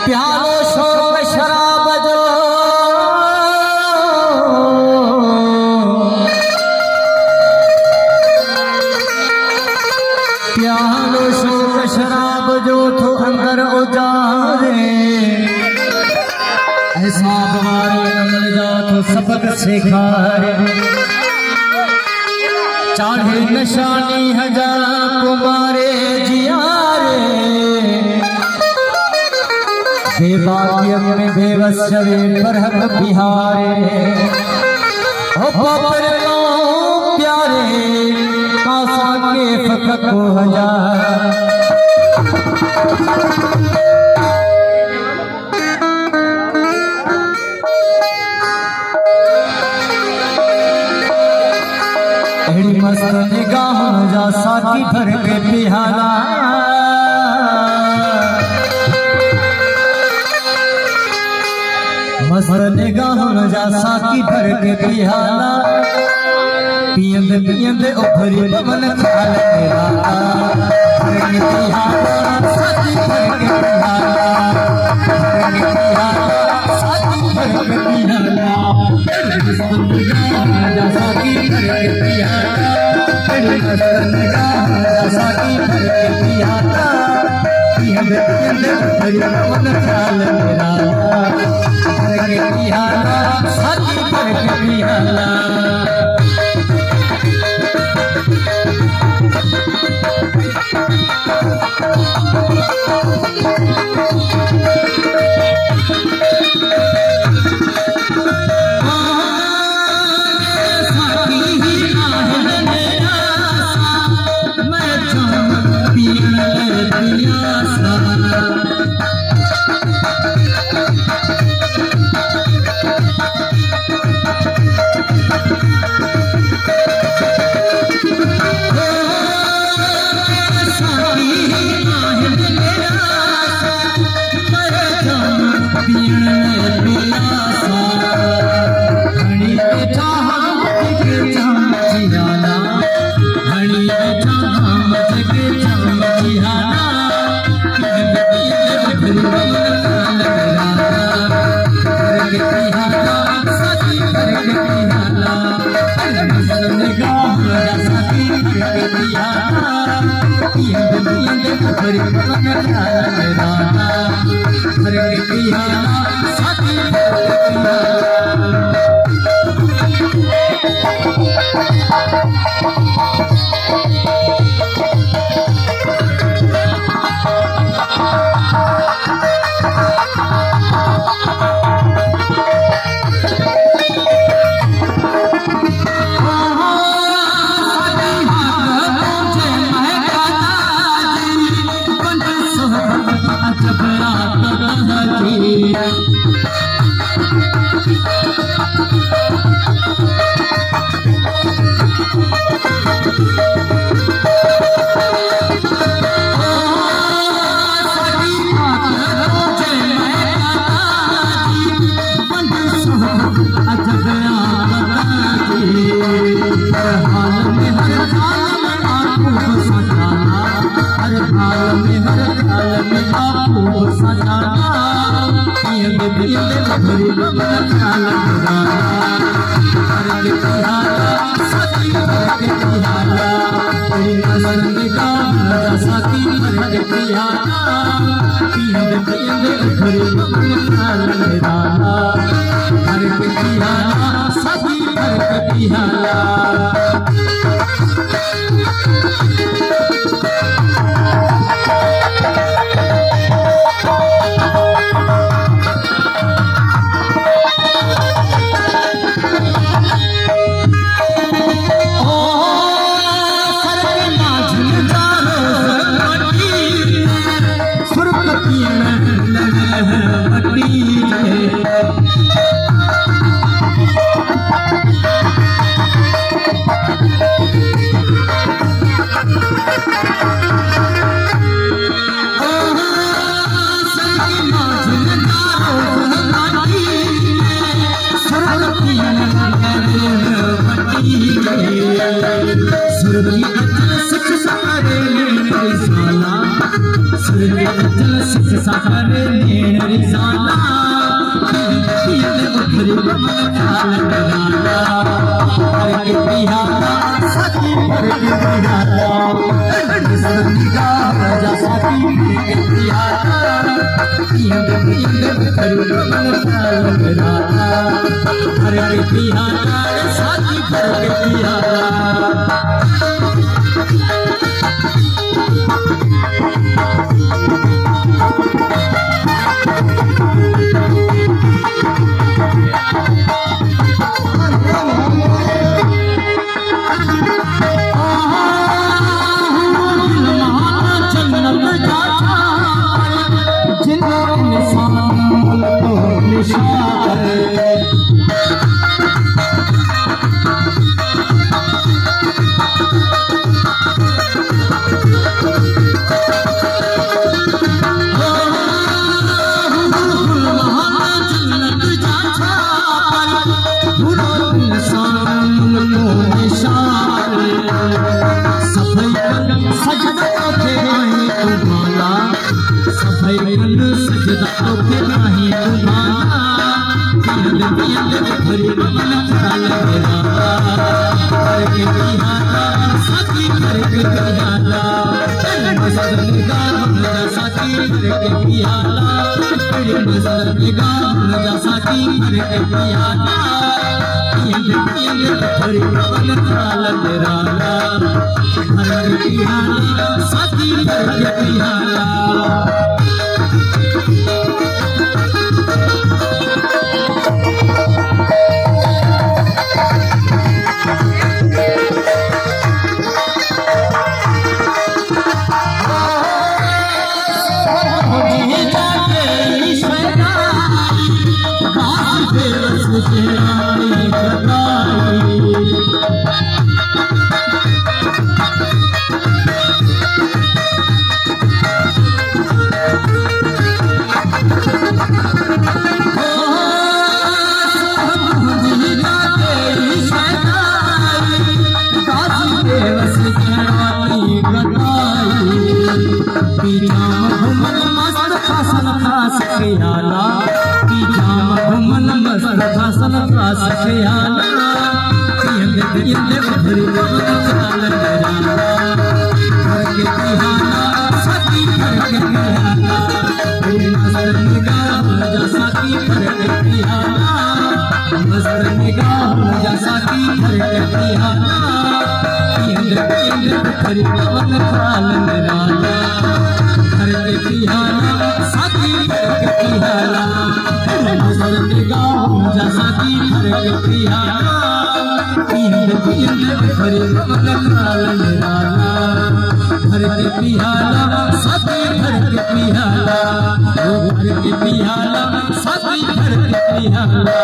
प्यालो शोक शराब जो प्यालो शोक शराब जो थो अंदर उजारे ऐसा वारे अमल जा थो सबक सिखारे चाहे निशानी हजार कुमारे जियारे बेबाकियत में बेबस जवे पर हम बिहारे हो पर प्यारे कासा के फकत को हजार एड़ी मस्त निगाहों जा साकी भर के पिहाला मस्त निगाहों जा साकी भर के पिहाला पियंद पियंद उभरी पवन खाल मेरा भर के पिहाला साकी भर के पिहाला साकी भर के पिहाला साकी भर के पिहाला साकी भर के पिहाला पियंद पियंद उभरी पवन खाल मेरा भर के पिहाला साकी भर के पिहाला चल सिख सागर नेण रिसाला पियंदे उभरी पवन खाल निराला भर के पियाला साकी भर के पियाला नजर निगाह राजा साकी भर के पियाला पियंदे उभरी पवन खाल निराला भर के पियाला साकी भर के पियाला पियाला